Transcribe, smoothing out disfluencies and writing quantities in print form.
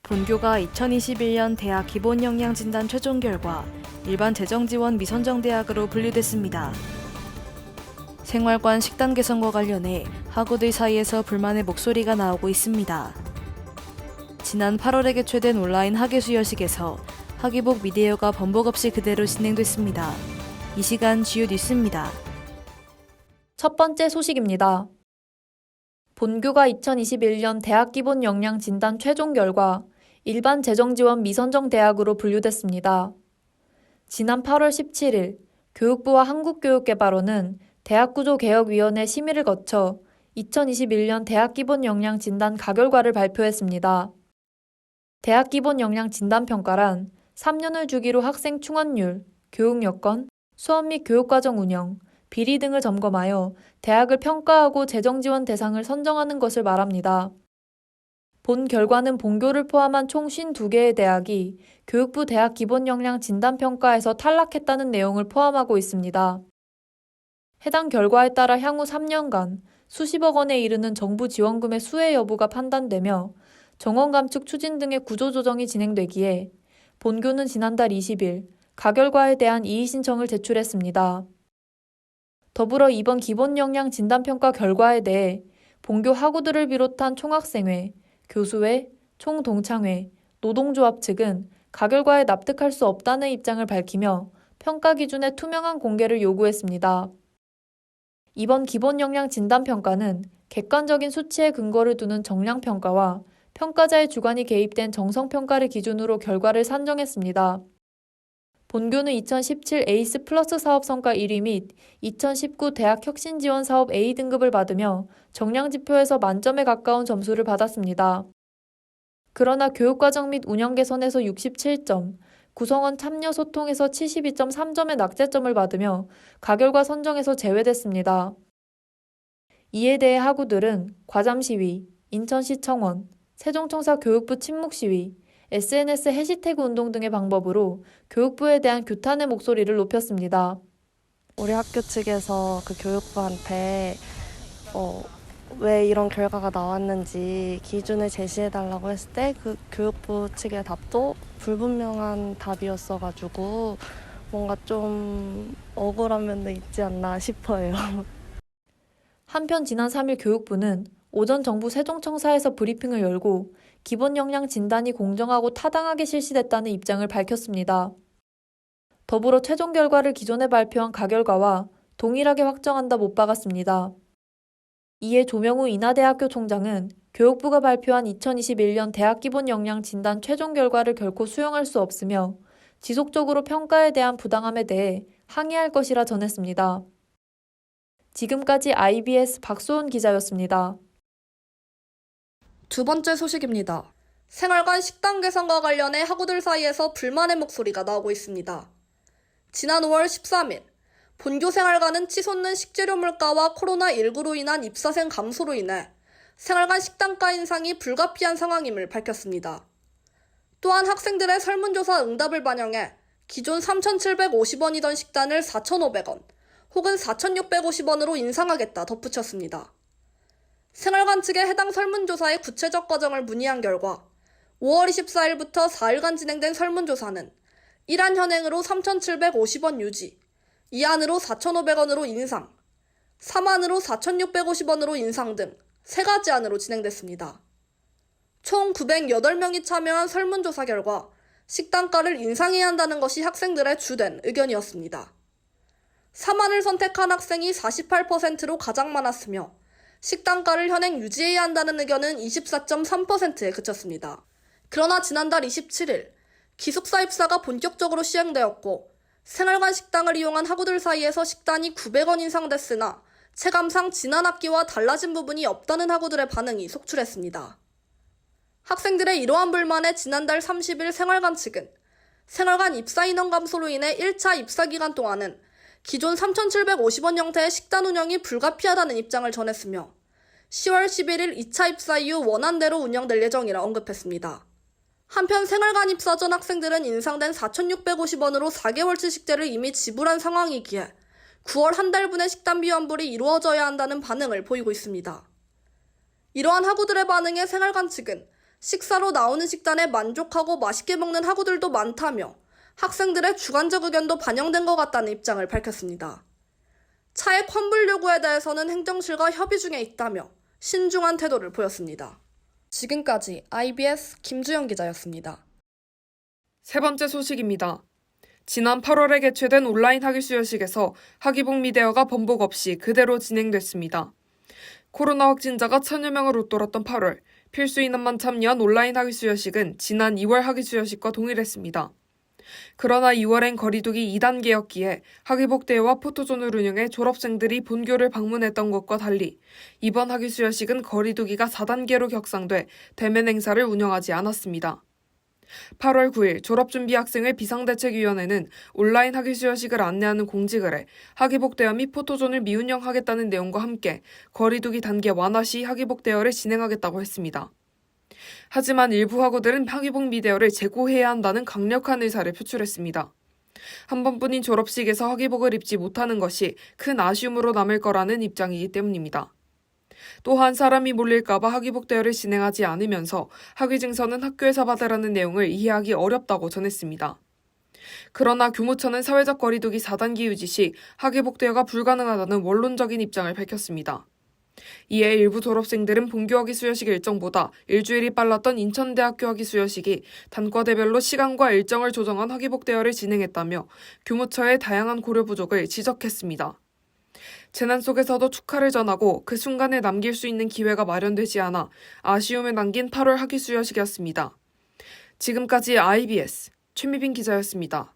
본교가 2021년 대학 기본역량진단 최종 결과 일반 재정지원 미선정대학으로 분류됐습니다. 생활관 식단 개선과 관련해 학우들 사이에서 불만의 목소리가 나오고 있습니다. 지난 8월에 개최된 온라인 학예수여식에서 학위복 미디어가 번복 없이 그대로 진행됐습니다. 이 시간 주요 뉴스입니다. 첫 번째 소식입니다. 본교가 2021년 대학 기본 역량 진단 최종 결과 일반 재정지원 미선정 대학으로 분류됐습니다. 지난 8월 17일 교육부와 한국교육개발원은 대학구조개혁위원회 심의를 거쳐 2021년 대학 기본 역량 진단 가결과를 발표했습니다. 대학 기본 역량 진단 평가란 3년을 주기로 학생 충원율, 교육 여건, 수업 및 교육과정 운영, 비리 등을 점검하여 대학을 평가하고 재정지원 대상을 선정하는 것을 말합니다. 본 결과는 본교를 포함한 총 52개의 대학이 교육부 대학 기본 역량 진단 평가에서 탈락했다는 내용을 포함하고 있습니다. 해당 결과에 따라 향후 3년간 수십억 원에 이르는 정부 지원금의 수혜 여부가 판단되며 정원 감축 추진 등의 구조조정이 진행되기에 본교는 지난달 20일 가결과에 대한 이의 신청을 제출했습니다. 더불어 이번 기본 역량 진단평가 결과에 대해 본교 학우들을 비롯한 총학생회, 교수회, 총동창회, 노동조합 측은 가결과에 납득할 수 없다는 입장을 밝히며 평가 기준의 투명한 공개를 요구했습니다. 이번 기본 역량 진단평가는 객관적인 수치에 근거를 두는 정량평가와 평가자의 주관이 개입된 정성평가를 기준으로 결과를 산정했습니다. 본교는 2017 에이스 플러스 사업 성과 1위 및 2019 대학 혁신 지원 사업 A 등급을 받으며 정량지표에서 만점에 가까운 점수를 받았습니다. 그러나 교육과정 및 운영 개선에서 67점, 구성원 참여 소통에서 72.3점의 낙제점을 받으며 가결과 선정에서 제외됐습니다. 이에 대해 학우들은 과잠 시위, 인천시 청원, 세종청사 교육부 침묵 시위, SNS 해시태그 운동 등의 방법으로 교육부에 대한 규탄의 목소리를 높였습니다. 우리 학교 측에서 그 교육부한테 왜 이런 결과가 나왔는지 기준을 제시해달라고 했을 때 그 교육부 측의 답도 불분명한 답이었어가지고 뭔가 좀 억울한 면도 있지 않나 싶어요. 한편 지난 3일 교육부는 오전 정부 세종청사에서 브리핑을 열고 기본 역량 진단이 공정하고 타당하게 실시됐다는 입장을 밝혔습니다. 더불어 최종 결과를 기존에 발표한 가결과와 동일하게 확정한다 못 박았습니다. 이에 조명우 인하대학교 총장은 교육부가 발표한 2021년 대학 기본 역량 진단 최종 결과를 결코 수용할 수 없으며 지속적으로 평가에 대한 부당함에 대해 항의할 것이라 전했습니다. 지금까지 IBS 박소은 기자였습니다. 두 번째 소식입니다. 생활관 식단 개선과 관련해 학우들 사이에서 불만의 목소리가 나오고 있습니다. 지난 5월 13일, 본교 생활관은 치솟는 식재료 물가와 코로나19로 인한 입사생 감소로 인해 생활관 식단가 인상이 불가피한 상황임을 밝혔습니다. 또한 학생들의 설문조사 응답을 반영해 기존 3,750원이던 식단을 4,500원 혹은 4,650원으로 인상하겠다 덧붙였습니다. 생활관 측의 해당 설문조사의 구체적 과정을 문의한 결과 5월 24일부터 4일간 진행된 설문조사는 1안 현행으로 3,750원 유지, 2안으로 4,500원으로 인상, 3안으로 4,650원으로 인상 등 3가지 안으로 진행됐습니다. 총 908명이 참여한 설문조사 결과 식단가를 인상해야 한다는 것이 학생들의 주된 의견이었습니다. 3안을 선택한 학생이 48%로 가장 많았으며 식단가를 현행 유지해야 한다는 의견은 24.3%에 그쳤습니다. 그러나 지난달 27일 기숙사 입사가 본격적으로 시행되었고 생활관 식당을 이용한 학우들 사이에서 식단이 900원 인상됐으나 체감상 지난 학기와 달라진 부분이 없다는 학우들의 반응이 속출했습니다. 학생들의 이러한 불만에 지난달 30일 생활관 측은 생활관 입사 인원 감소로 인해 1차 입사 기간 동안은 기존 3,750원 형태의 식단 운영이 불가피하다는 입장을 전했으며 10월 11일 2차 입사 이후 원안대로 운영될 예정이라 언급했습니다. 한편 생활관 입사 전 학생들은 인상된 4,650원으로 4개월치 식재를 이미 지불한 상황이기에 9월 한 달분의 식단비 환불이 이루어져야 한다는 반응을 보이고 있습니다. 이러한 학우들의 반응에 생활관 측은 식사로 나오는 식단에 만족하고 맛있게 먹는 학우들도 많다며 학생들의 주관적 의견도 반영된 것 같다는 입장을 밝혔습니다. 차액 환불 요구에 대해서는 행정실과 협의 중에 있다며 신중한 태도를 보였습니다. 지금까지 IBS 김주영 기자였습니다. 세 번째 소식입니다. 지난 8월에 개최된 온라인 학위 수여식에서 학위복 미대여가 번복 없이 그대로 진행됐습니다. 코로나 확진자가 1000여 명을 웃돌았던 8월, 필수 인원만 참여한 온라인 학위 수여식은 지난 2월 학위 수여식과 동일했습니다. 그러나 2월엔 거리두기 2단계였기에 학위복 대여와 포토존을 운영해 졸업생들이 본교를 방문했던 것과 달리 이번 학위 수여식은 거리두기가 4단계로 격상돼 대면 행사를 운영하지 않았습니다. 8월 9일 졸업준비 학생회 비상대책위원회는 온라인 학위 수여식을 안내하는 공지글 에 학위복 대여 및 포토존을 미운영하겠다는 내용과 함께 거리두기 단계 완화 시 학위복 대여를 진행하겠다고 했습니다. 하지만 일부 학우들은 학위복 미대여를 재고해야 한다는 강력한 의사를 표출했습니다. 한 번뿐인 졸업식에서 학위복을 입지 못하는 것이 큰 아쉬움으로 남을 거라는 입장이기 때문입니다. 또한 사람이 몰릴까봐 학위복 대여를 진행하지 않으면서 학위 증서는 학교에서 받으라는 내용을 이해하기 어렵다고 전했습니다. 그러나 교무처는 사회적 거리두기 4단계 유지 시 학위복 대여가 불가능하다는 원론적인 입장을 밝혔습니다. 이에 일부 졸업생들은 본교 학위 수여식 일정보다 일주일이 빨랐던 인천대학교 학위 수여식이 단과대별로 시간과 일정을 조정한 학위복 대여를 진행했다며 교무처의 다양한 고려 부족을 지적했습니다. 재난 속에서도 축하를 전하고 그 순간에 남길 수 있는 기회가 마련되지 않아 아쉬움을 남긴 8월 학위 수여식이었습니다. 지금까지 IBS 최미빈 기자였습니다.